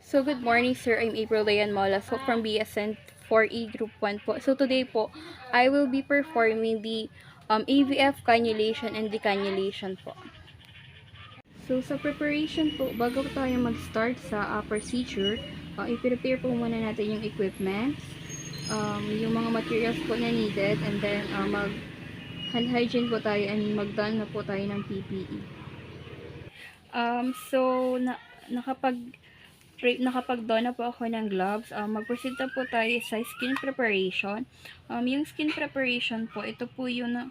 So, good morning, sir. I'm April Dayan Mola. So, from BSN 4E Group 1 po. So, today po, I will be performing the AVF cannulation and decannulation po. So, sa preparation po, bago po tayo mag-start sa procedure, i-prepare po muna natin yung equipment, yung mga materials po na needed, and then mag-hand hygiene po tayo and mag-don na po tayo ng PPE. So, nakapag-don na po ako ng gloves. Mag-proceed na po tayo sa skin preparation. Yung skin preparation po, ito po yung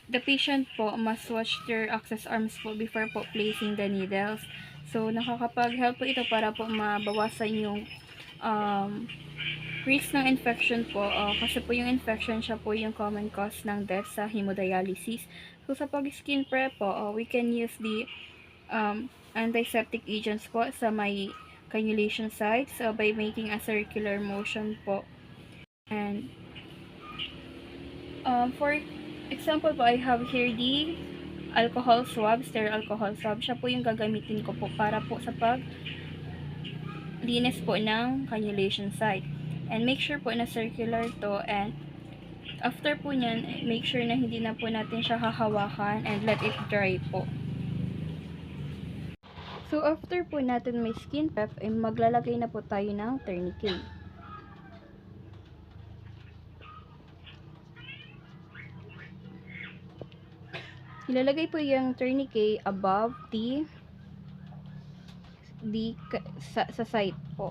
the patient po must wash their access arms po before po placing the needles. So, nakakapag-help po ito para po mabawasan yung risk ng infection po. Kasi po yung infection siya po yung common cause ng death sa hemodialysis. So, sa pag-skin prep po, we can use the antiseptic agents po sa may cannulation sites by making a circular motion po. And for example po, I have here the alcohol swab, sterile alcohol swab. Siya po yung gagamitin ko po para po sa linis po ng cannulation site. And make sure po na circular to, and after po nyan, make sure na hindi na po natin siya hahawakan and let it dry po. So, after po natin may skin prep, maglalagay na po tayo ng tourniquet. Ilalagay po yung tourniquet above sa site po.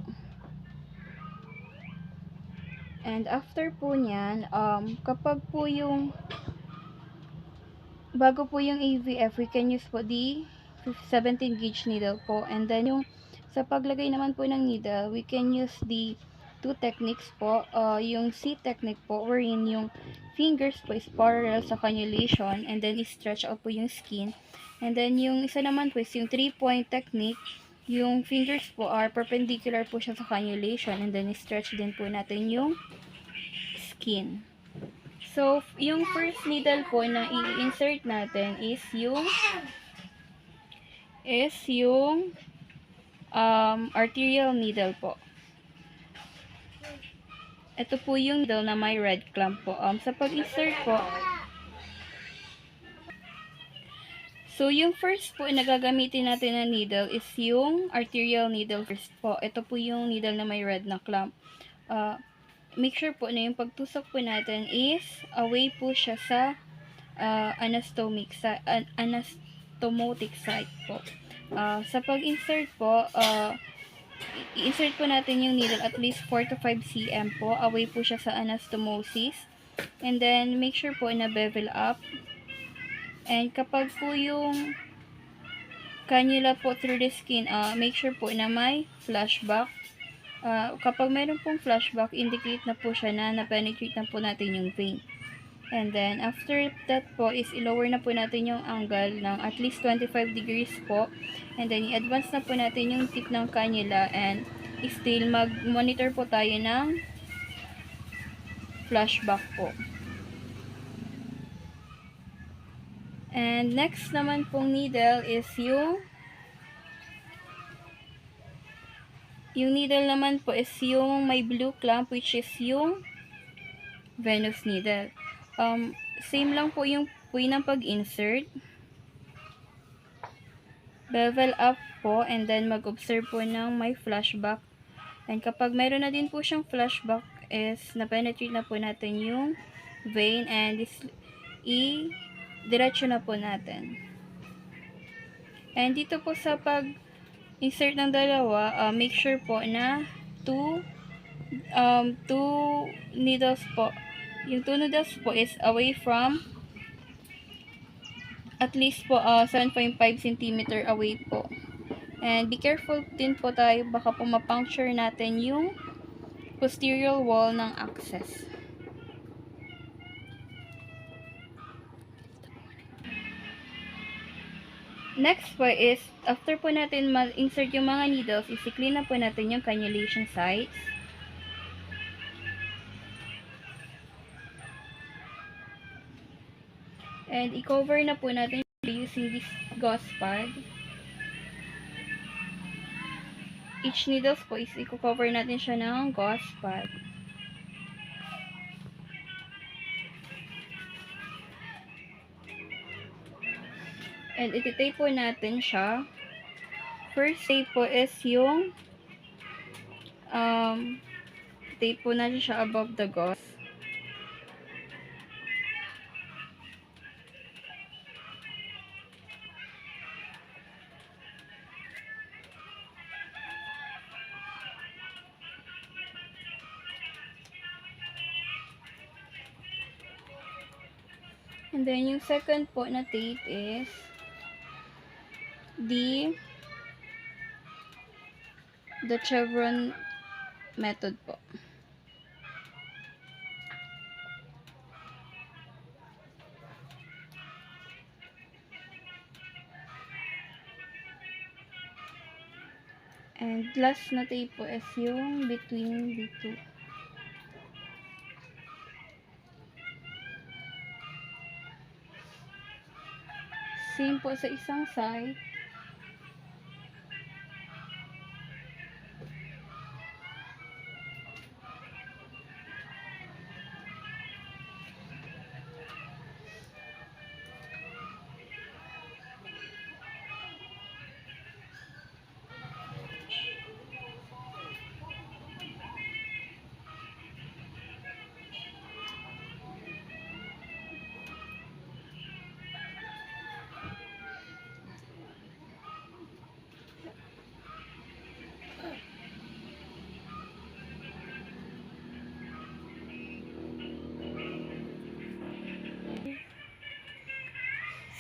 And after po nyan, kapag po bago po yung AVF, we can use po the 17 gauge needle po. And then sa paglagay naman po ng needle, we can use the two techniques po. Yung C technique po, wherein yung fingers po is parallel sa cannulation, and then stretch out po yung skin. And then yung isa naman po is yung 3-point technique. Yung fingers po are perpendicular po siya sa cannulation, and then stretch din po natin yung skin. So, yung first needle po na i-insert natin is yung arterial needle po. Ito po yung needle na may red clamp po. Sa pag-insert po, so yung first po na gagamitin natin na needle is yung arterial needle first po. Ito po yung needle na may red na clamp. Make sure po na yung pagtusok po natin is away po siya sa anastomotic site po. Sa pag-insert po, i-insert po natin yung needle at least 4 to 5 cm po. Away po siya sa anastomosis. And then, make sure po na bevel up. And kapag po yung cannula po through the skin, make sure po na may flashback. Kapag meron pong flashback, indicate na po siya na na-penetrate na po natin yung vein. And then, after that po, is i-lower na po natin yung angle ng at least 25 degrees po. And then, i-advance na po natin yung tip ng cannula, and still mag-monitor po tayo ng flashback po. And next naman pong needle is yung needle naman po is yung may blue clamp, which is yung venous needle. Same lang po yung way ng pag-insert. Bevel up po, and then mag-observe po ng may flashback. And kapag meron na din po siyang flashback, is na-penetrate na po natin yung vein, and i-diretso na po natin. And dito po sa pag-insert ng dalawa, make sure po na two needles po. Yung 2 needles po is away from at least po 7.5 cm away po. And be careful din po tayo, baka po ma-puncture natin yung posterior wall ng access. Next po is, after po natin ma-insert yung mga needles, i-clean na po natin yung cannulation sites. And and i-cover na po natin using this gauze pad. each needles po is i-cover natin siya ng gauze pad. And iti-tape po natin siya. First tape po is yung tape po natin siya above the gauze. And then yung second po na tape is the chevron method po. And last na tape po is yung between the two. Same po sa isang side.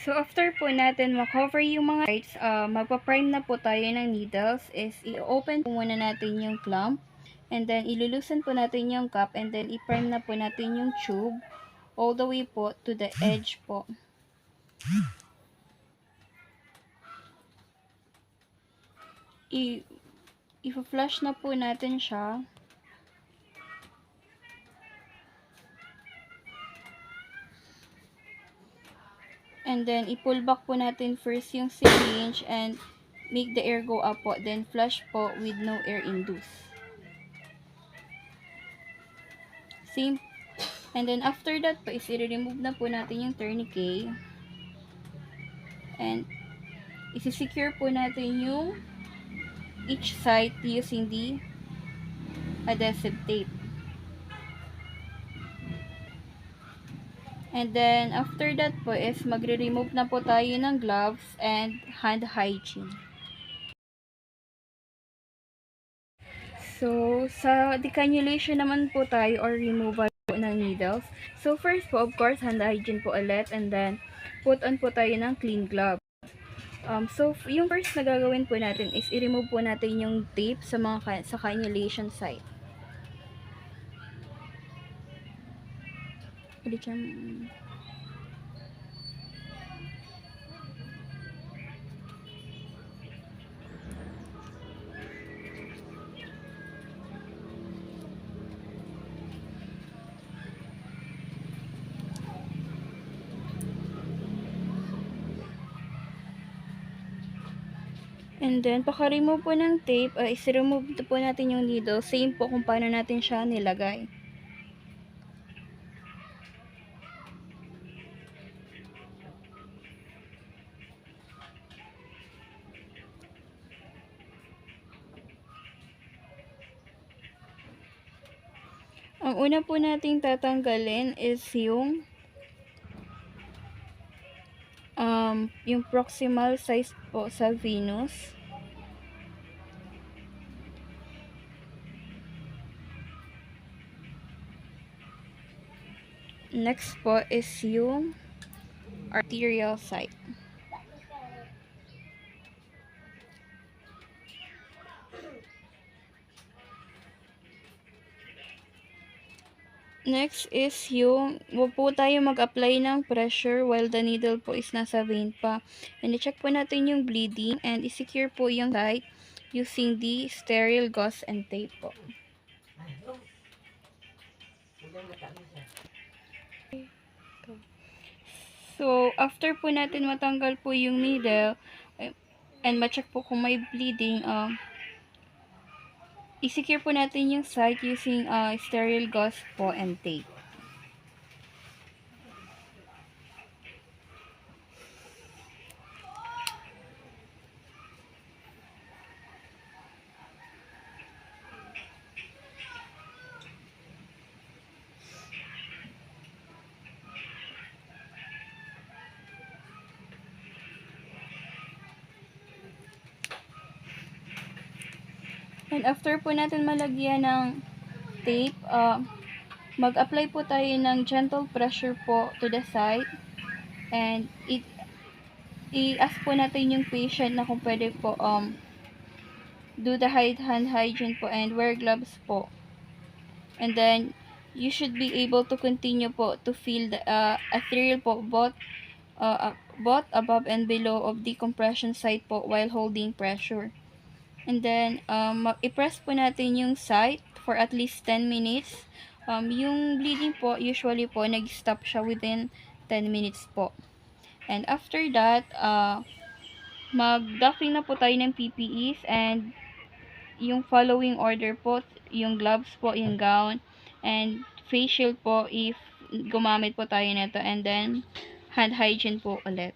So, after po natin ma-cover yung mga sides, magpa-prime na po tayo ng needles is i-open po muna natin yung clamp and then ilulusen po natin yung cap and then i-prime na po natin yung tube all the way po to the edge po. I-flush na po natin siya. And then, i-pull back po natin first yung syringe and make the air go up po. Then, flush po with no air induced. Same. And then, after that po, is i-remove na po natin yung tourniquet. And, isi-secure po natin yung each side using the adhesive tape. And then, after that po is magre-remove na po tayo ng gloves and hand hygiene. So, sa decannulation naman po tayo or removal po ng needles. So, first po, of course, hand hygiene po ulit and then put on po tayo ng clean glove. So, yung first na gagawin po natin is i-remove po natin yung tape sa mga sa cannulation site. And then, paka-remove po ng tape, is-remove po natin yung needle. Same po kung paano natin siya nilagay. Ang una po nating tatanggalin is yung proximal size po sa venous. Next po is yung arterial site. Next is yung, wag po tayo mag-apply ng pressure while the needle po is nasa vein pa. And i-check po natin yung bleeding and i-secure po yung site using the sterile gauze and tape po. So, after po natin matanggal po yung needle and ma-check po kung may bleeding, i-secure po natin yung site using sterile gauze po and tape. And after po natin malagyan ng tape, mag-apply po tayo ng gentle pressure po to the site. And i-ask po natin yung patient na kung pwede po do the hand hygiene po and wear gloves po. And then, you should be able to continue po to feel the, a thrill po both above and below of the compression site po while holding pressure. And then, i-press po natin yung site for at least 10 minutes. Yung bleeding po, usually po, nag-stop siya within 10 minutes po. And after that, mag-doffing na po tayo ng PPEs and yung following order po, yung gloves po, yung gown, and face shield po if gumamit po tayo nito, and then hand hygiene po ulit.